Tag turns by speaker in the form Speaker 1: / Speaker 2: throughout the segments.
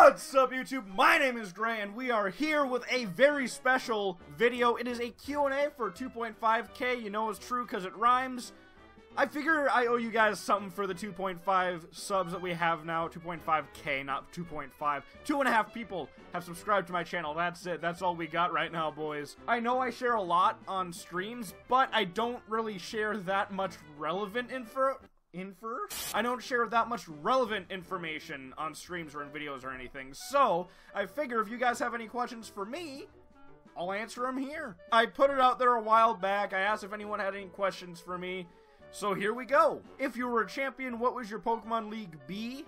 Speaker 1: What's up, YouTube? My name is Ghrei, and we are here with a very special video. It is a Q&A for 2.5k. You know it's true because it rhymes. I figure I owe you guys something for the 2.5 subs that we have now. 2.5k, not 2.5. 2.5 people have subscribed to my channel. That's it. That's all we got right now, boys. I know I share a lot on streams, but I don't really share that much relevant info. I don't share that much relevant information on streams or in videos or anything, so I figure if you guys have any questions for me, I'll answer them here. I put it out there a while back. I asked if anyone had any questions for me, so here we go. If you were a champion, what would your Pokemon League be?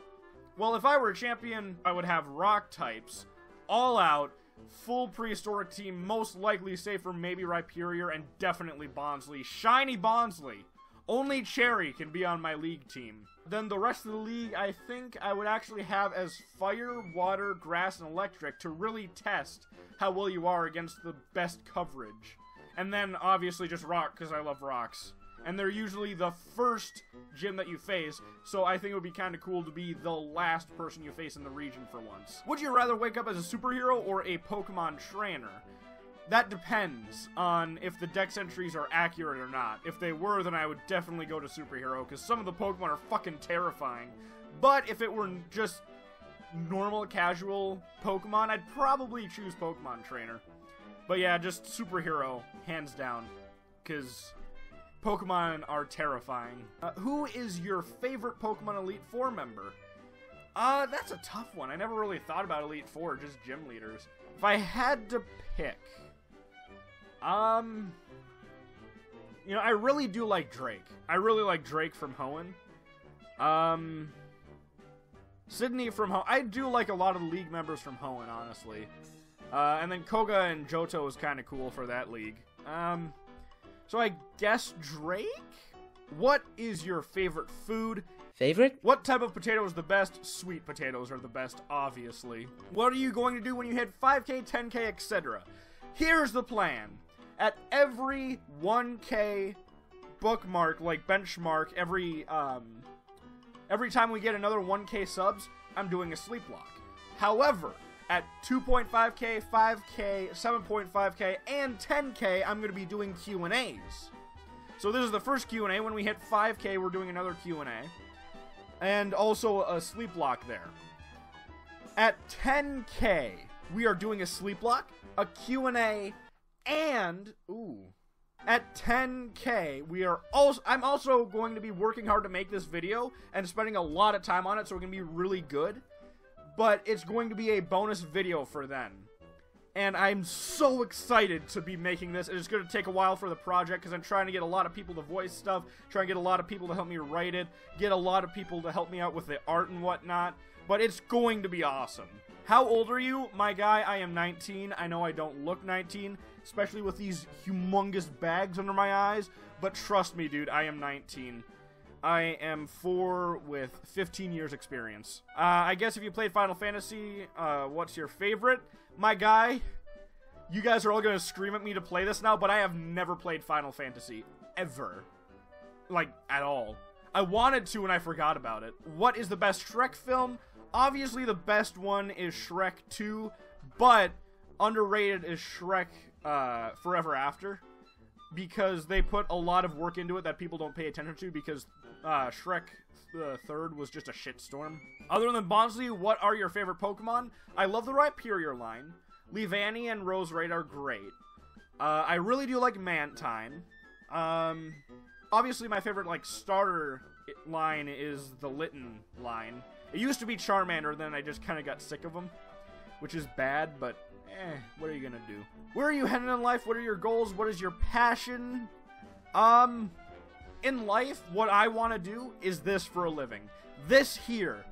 Speaker 1: Well, if I were a champion, I would have rock types, all out, full prehistoric team, most likely safe for maybe Rhyperior and definitely Bonsly. Shiny Bonsly! Only Cherry can be on my league team. Then the rest of the league, I think I would actually have as fire, water, grass, and electric to really test how well you are against the best coverage. And then obviously just rock, because I love rocks. And they're usually the first gym that you face, so I think it would be kind of cool to be the last person you face in the region for once. Would you rather wake up as a superhero or a Pokemon trainer? That depends on if the dex entries are accurate or not. If they were, then I would definitely go to superhero, because some of the Pokemon are fucking terrifying. But if it were just normal, casual Pokemon, I'd probably choose Pokemon trainer. But yeah, just superhero, hands down, because Pokemon are terrifying. Who is your favorite Pokemon Elite Four member? That's a tough one. I never really thought about Elite Four, just gym leaders. If I had to pick... you know, I really do like Drake. I really like Drake from Hoenn. Sydney from Hoenn. I do like a lot of the league members from Hoenn, honestly. And then Koga and Johto is kind of cool for that league. So I guess Drake? What is your favorite food?
Speaker 2: Favorite?
Speaker 1: What type of potato is the best? Sweet potatoes are the best, obviously. What are you going to do when you hit 5k, 10k, etc.? Here's the plan. At every 1k bookmark, like benchmark, every time we get another 1k subs, I'm doing a sleep lock. However, at 2.5k, 5k, 7.5k, and 10k, I'm going to be doing Q&As. So this is the first Q&A. When we hit 5k, we're doing another Q&A. And also a sleep lock there. At 10k, we are doing a sleep lock, a Q&A, and, at 10k, I'm also going to be working hard to make this video and spending a lot of time on it, so we're going to be really good. But it's going to be a bonus video for then. And I'm so excited to be making this. It's going to take a while for the project because I'm trying to get a lot of people to voice stuff, trying to get a lot of people to help me write it, get a lot of people to help me out with the art and whatnot. But it's going to be awesome. How old are you? My guy, I am 19. I know I don't look 19, especially with these humongous bags under my eyes. But trust me, dude, I am 19. I am 4 with 15 years experience. I guess if you played Final Fantasy, what's your favorite? My guy, you guys are all going to scream at me to play this now, but I have never played Final Fantasy. Ever. Like, at all. I wanted to and I forgot about it. What is the best Shrek film? Obviously the best one is Shrek 2, but underrated is Shrek Forever After. Because they put a lot of work into it that people don't pay attention to because Shrek the Third was just a shitstorm. Other than Bonsly, what are your favorite Pokemon? I love the Rhyperior line. Leavanny and Roserade are great. I really do like Mantine. Obviously my favorite like starter line is the Litten line. It used to be Charmander, then I just kind of got sick of them, which is bad, but what are you gonna do? Where are you headed in life? What are your goals? What is your passion? In life, what I want to do is this for a living. This here.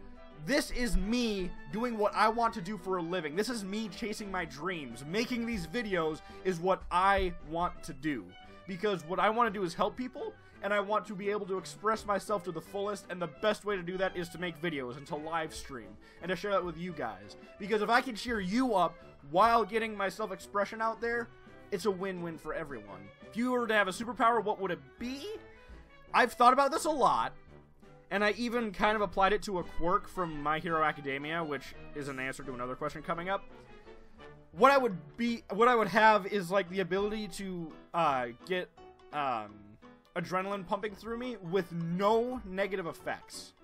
Speaker 1: This is me doing what I want to do for a living. This is me chasing my dreams. Making these videos is what I want to do. Because what I want to do is help people, and I want to be able to express myself to the fullest, and the best way to do that is to make videos and to live stream, and to share that with you guys. Because if I can cheer you up while getting my self-expression out there, it's a win-win for everyone. If you were to have a superpower, what would it be? I've thought about this a lot, And I even kind of applied it to a quirk from My Hero Academia, which is an answer to another question coming up. What I would have is like the ability to get adrenaline pumping through me with no negative effects.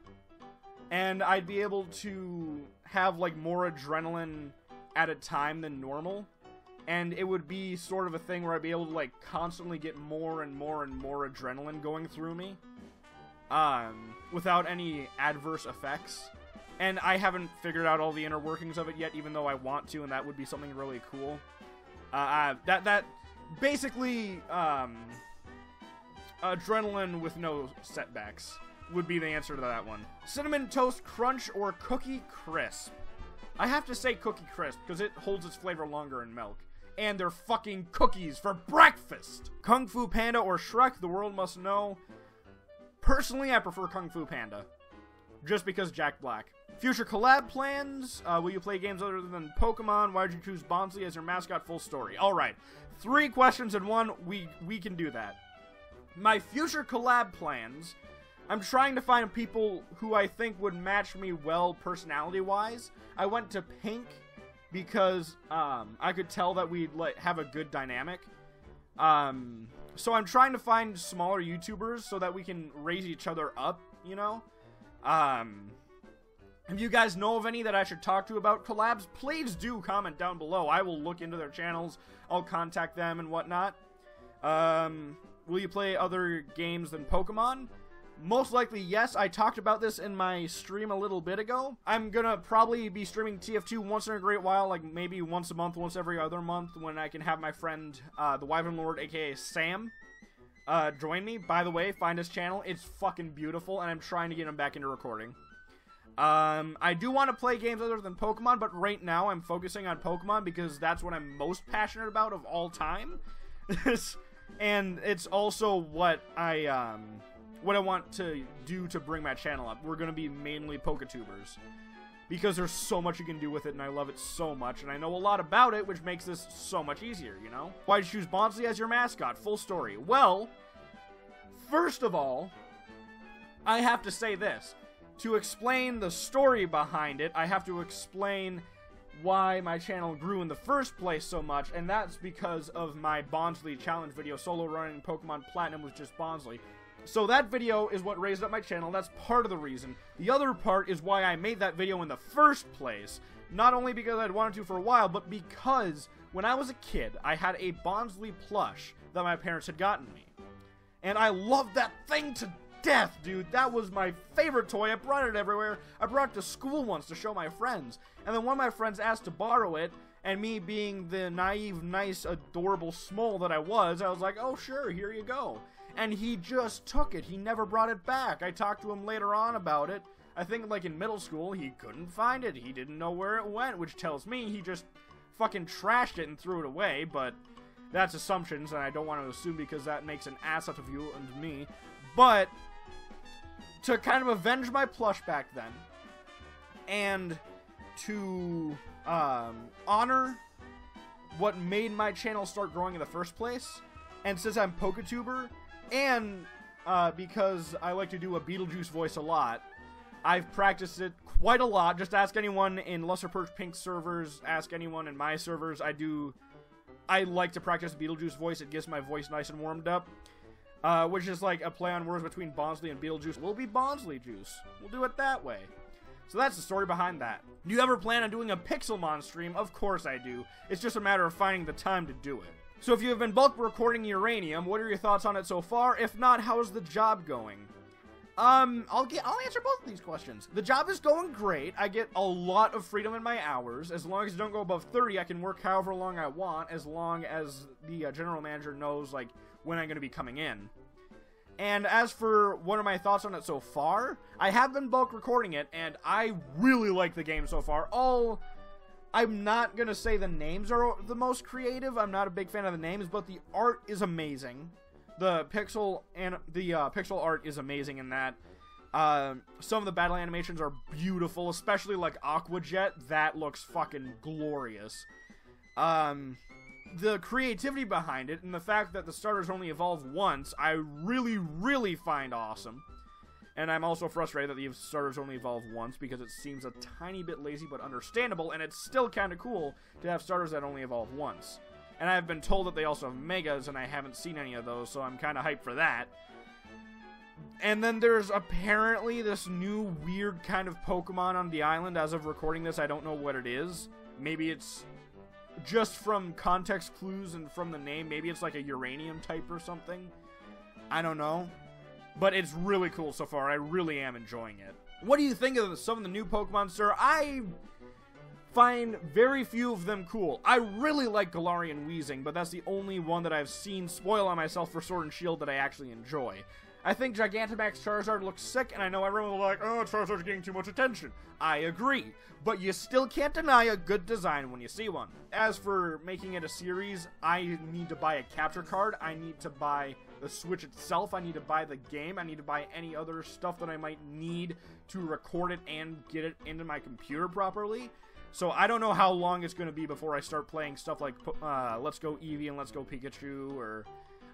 Speaker 1: And I'd be able to have like more adrenaline at a time than normal. And it would be sort of a thing where I'd be able to like constantly get more and more and more adrenaline going through me. Without any adverse effects. And I haven't figured out all the inner workings of it yet, even though I want to, and that would be something really cool. That basically, adrenaline with no setbacks would be the answer to that one. Cinnamon Toast Crunch or Cookie Crisp? I have to say Cookie Crisp, because it holds its flavor longer in milk. And they're fucking cookies for breakfast! Kung Fu Panda or Shrek, the world must know. Personally, I prefer Kung Fu Panda. Just because Jack Black. Future collab plans? Will you play games other than Pokemon? Why did you choose Bonsley as your mascot? Full story. Alright. 3 questions in one. We can do that. My future collab plans, I'm trying to find people who I think would match me well personality-wise. I went to Pink because I could tell that we'd have a good dynamic. So I'm trying to find smaller YouTubers so that we can raise each other up, you know? If you guys know of any that I should talk to about collabs, please do comment down below. I will look into their channels. I'll contact them and whatnot. Will you play other games than Pokemon? Most likely, yes. I talked about this in my stream a little bit ago. I'm gonna probably be streaming TF2 once in a great while, like maybe once a month, once every other month, when I can have my friend, the Wyvern Lord, aka Sam, join me. By the way, find his channel. It's fucking beautiful, and I'm trying to get him back into recording. I do want to play games other than Pokemon, but right now I'm focusing on Pokemon because that's what I'm most passionate about of all time. And it's also what I want to do to bring my channel up. We're going to be mainly Poketubers. Because there's so much you can do with it, and I love it so much, and I know a lot about it, which makes this so much easier, you know? Why'd you choose Bonsley as your mascot? Full story. Well, first of all, I have to say this. To explain the story behind it, I have to explain why my channel grew in the first place so much, and that's because of my Bonsley challenge video, solo running Pokemon Platinum with just Bonsley. So that video is what raised up my channel. That's part of the reason. The other part is why I made that video in the first place. Not only because I'd wanted to for a while, but because when I was a kid, I had a Bonsley plush that my parents had gotten me. And I loved that thing to death, dude. That was my favorite toy. I brought it everywhere. I brought it to school once to show my friends. And then one of my friends asked to borrow it, and me being the naive, nice, adorable smole that I was like, oh sure, here you go. And he just took it. He never brought it back. I talked to him later on about it. I think like in middle school, he couldn't find it. He didn't know where it went, which tells me he just fucking trashed it and threw it away, but that's assumptions, and I don't want to assume because that makes an ass out of you and me. But to kind of avenge my plush back then, and to honor what made my channel start growing in the first place, and since I'm Poketuber, and because I like to do a Beetlejuice voice a lot, I've practiced it quite a lot. Just ask anyone in Lesser Perch Pink servers, ask anyone in my servers. I like to practice Beetlejuice voice. It gets my voice nice and warmed up. Which is like a play on words between Bonsley and Beetlejuice. We'll be Bonsley Juice. We'll do it that way. So that's the story behind that. Do you ever plan on doing a Pixelmon stream? Of course I do. It's just a matter of finding the time to do it. So if you have been bulk recording Uranium, what are your thoughts on it so far? If not, how's the job going? I'll answer both of these questions. The job is going great. I get a lot of freedom in my hours. As long as I don't go above 30, I can work however long I want, as long as the general manager knows, like, when I'm going to be coming in. And as for what are my thoughts on it so far, I have been bulk recording it, and I really like the game so far. I'm not going to say the names are the most creative. I'm not a big fan of the names, but the art is amazing. The pixel art is amazing in that. Some of the battle animations are beautiful, especially like Aqua Jet. That looks fucking glorious. The creativity behind it and the fact that the starters only evolve once, I really, really find awesome. And I'm also frustrated that the starters only evolve once because it seems a tiny bit lazy but understandable, and it's still kind of cool to have starters that only evolve once. And I've been told that they also have megas, and I haven't seen any of those, so I'm kind of hyped for that. And then there's apparently this new weird kind of Pokemon on the island. As of recording this, I don't know what it is. Maybe it's just from context clues and from the name. Maybe it's like a Uranium type or something. I don't know. But it's really cool so far. I really am enjoying it. What do you think of some of the new Pokemon, sir? I find very few of them cool. I really like Galarian and Weezing, but that's the only one that I've seen spoil on myself for Sword and Shield that I actually enjoy. I think Gigantamax Charizard looks sick, and I know everyone will be like, oh, Charizard's getting too much attention. I agree, but you still can't deny a good design when you see one. As for making it a series, I need to buy a capture card, I need to buy the Switch itself, I need to buy the game, I need to buy any other stuff that I might need to record it and get it into my computer properly. So I don't know how long it's going to be before I start playing stuff like Let's Go Eevee and Let's Go Pikachu, or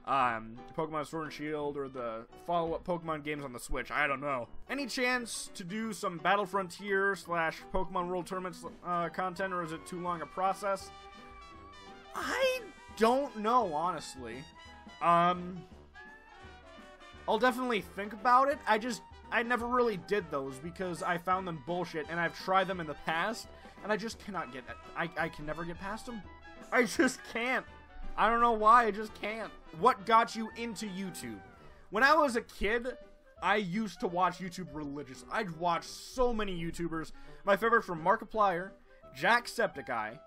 Speaker 1: Pokemon Sword and Shield, or the follow-up Pokemon games on the Switch. I don't know. Any chance to do some Battle Frontier / Pokemon World Tournaments content, or is it too long a process? I don't know, honestly. I'll definitely think about it. I never really did those because I found them bullshit, and I've tried them in the past, and I just cannot get it. I can never get past them. I just can't. I don't know why, I just can't. What got you into YouTube? When I was a kid, I used to watch YouTube religiously. I'd watch so many YouTubers. My favorites were Markiplier, Jacksepticeye,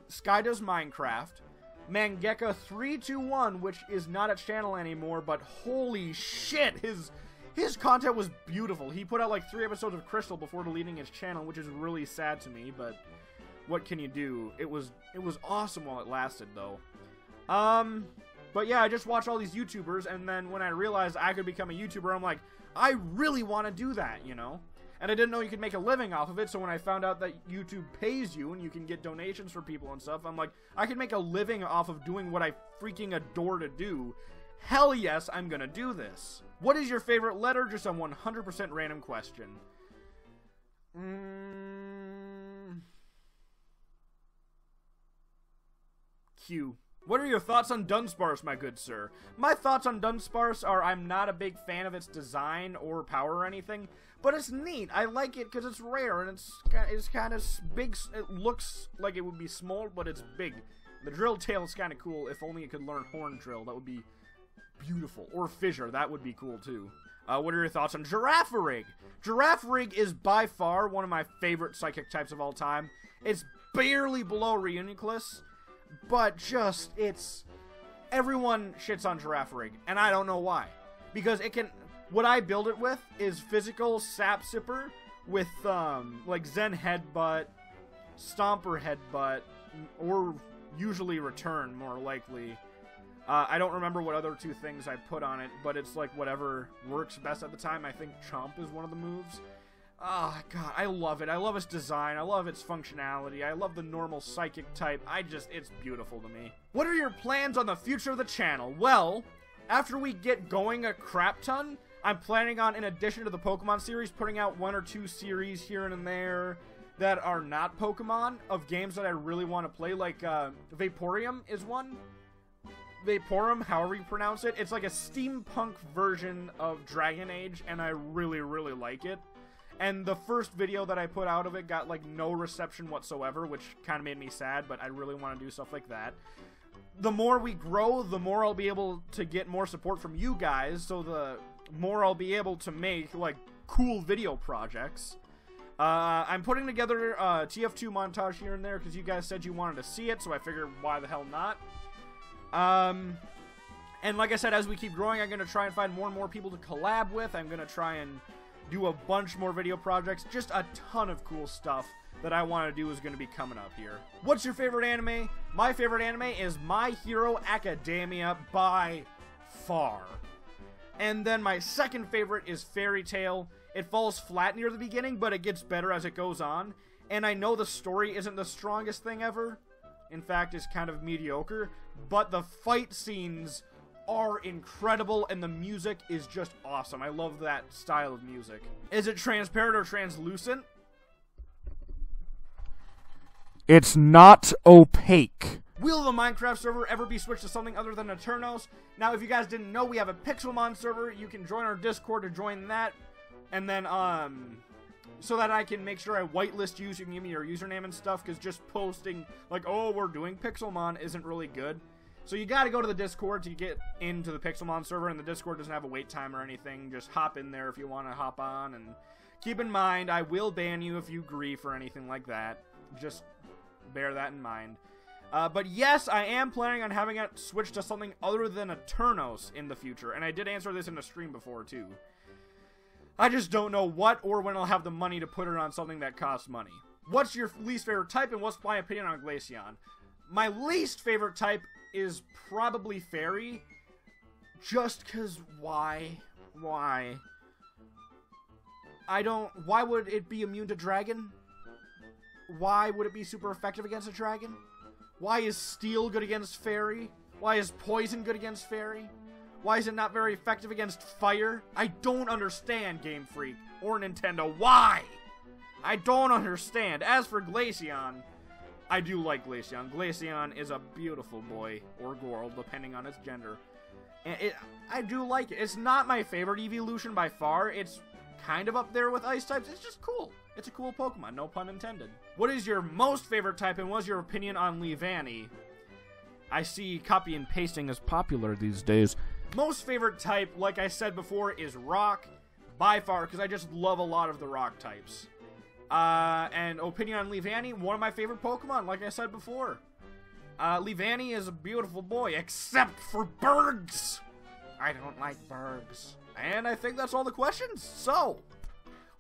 Speaker 1: Sky Does Minecraft, Mangeka321, which is not a channel anymore, but holy shit, his content was beautiful. He put out like 3 episodes of Crystal before deleting his channel, which is really sad to me, but what can you do? It was awesome while it lasted, though. But yeah, I just watched all these YouTubers, and then when I realized I could become a YouTuber, I'm like, I really want to do that, you know? And I didn't know you could make a living off of it, so when I found out that YouTube pays you and you can get donations for people and stuff, I'm like, I can make a living off of doing what I freaking adore to do. Hell yes, I'm gonna do this. What is your favorite letter? Just a 100% random question. Q. What are your thoughts on Dunsparce, my good sir? My thoughts on Dunsparce are I'm not a big fan of its design or power or anything, but it's neat. I like it because it's rare and it's kind of big. It looks like it would be small, but it's big. The drill tail is kind of cool. If only it could learn Horn Drill, that would be beautiful. Or Fissure, that would be cool too. What are your thoughts on Girafarig? Girafarig is by far one of my favorite psychic types of all time. It's barely below Reuniclus, but just, everyone shits on Girafarig, and I don't know why. Because what I build it with is physical Sap Sipper with, like Zen Headbutt, Stomper Headbutt, or usually Return, more likely. I don't remember what other 2 things I put on it, but it's like whatever works best at the time. I think Chomp is one of the moves. Oh, God, I love it. I love its design. I love its functionality. I love the normal psychic type. It's beautiful to me. What are your plans on the future of the channel? Well, after we get going a crap ton, I'm planning on, in addition to the Pokemon series, putting out 1 or 2 series here and there that are not Pokemon, of games that I really want to play, like, Vaporeon is one. Vaporeon, however you pronounce it. It's like a steampunk version of Dragon Age, and I really, really like it. And the first video that I put out of it got, like, no reception whatsoever, which kind of made me sad, but I really want to do stuff like that. The more we grow, the more I'll be able to get more support from you guys, so the more I'll be able to make, like, cool video projects. I'm putting together a TF2 montage here and there, because you guys said you wanted to see it, so I figured, why the hell not? And like I said, as we keep growing, I'm going to try and find more and more people to collab with. I'm going to try and do a bunch more video projects. Just a ton of cool stuff that I want to do is going to be coming up here. What's your favorite anime? My favorite anime is My Hero Academia by far. And then my second favorite is Fairy Tail. It falls flat near the beginning, but it gets better as it goes on. And I know the story isn't the strongest thing ever. In fact, it's kind of mediocre. But the fight scenes are incredible, and the music is just awesome. I love that style of music. Is it transparent or translucent? It's not opaque. Will the Minecraft server ever be switched to something other than Eternos? Now, if you guys didn't know, we have a Pixelmon server. You can join our Discord to join that. And then, so that I can make sure I whitelist you so you can give me your username and stuff, because just posting, like, oh, we're doing Pixelmon isn't really good. So you gotta go to the Discord to get into the Pixelmon server, and the Discord doesn't have a wait time or anything. Just hop in there if you want to hop on, and keep in mind, I will ban you if you grief or anything like that. Just bear that in mind. But yes, I am planning on having it switch to something other than Eternos in the future, and I did answer this in a stream before, too. I just don't know what or when I'll have the money to put it on something that costs money. What's your least favorite type, and what's my opinion on Glaceon? My least favorite type is probably Fairy, just because why? Why? Why would it be immune to Dragon? Why would it be super effective against a Dragon? Why is Steel good against Fairy? Why is Poison good against Fairy? Why is it not very effective against Fire? I don't understand, Game Freak or Nintendo. Why? I don't understand. As for Glaceon, I do like Glaceon. Glaceon is a beautiful boy, or girl, depending on its gender. And I do like it. It's not my favorite evolution by far. It's kind of up there with Ice types. It's just cool. It's a cool Pokemon, no pun intended. What is your most favorite type, and what's your opinion on Leavanny? I see copy and pasting is popular these days. Most favorite type, like I said before, is Rock, by far, because I just love a lot of the Rock types. And opinion on Leavanny, one of my favorite Pokemon, like I said before. Leavanny is a beautiful boy, except for Bergs. I don't like Bergs. And I think that's all the questions, so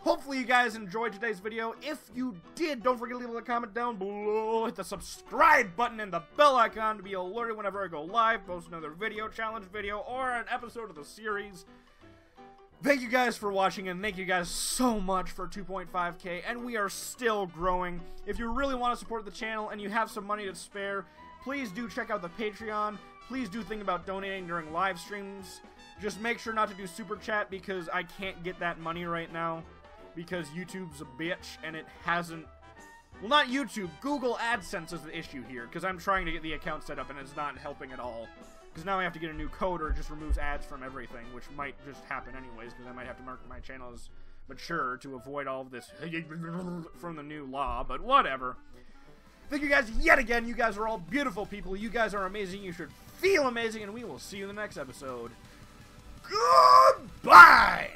Speaker 1: hopefully you guys enjoyed today's video. If you did, don't forget to leave a comment down below. Hit the subscribe button and the bell icon to be alerted whenever I go live, post another video, challenge video, or an episode of the series. Thank you guys for watching, and thank you guys so much for 2.5K, and we are still growing. If you really want to support the channel and you have some money to spare, please do check out the Patreon. Please do think about donating during live streams. Just make sure not to do Super Chat, because I can't get that money right now. Because YouTube's a bitch, and it hasn't... Well, not YouTube. Google AdSense is the issue here, because I'm trying to get the account set up, and it's not helping at all. Because now I have to get a new code, or it just removes ads from everything, which might just happen anyways, because I might have to mark my channel as mature to avoid all of this from the new law, but whatever. Thank you guys yet again. You guys are all beautiful people. You guys are amazing. You should feel amazing, and we will see you in the next episode. Goodbye!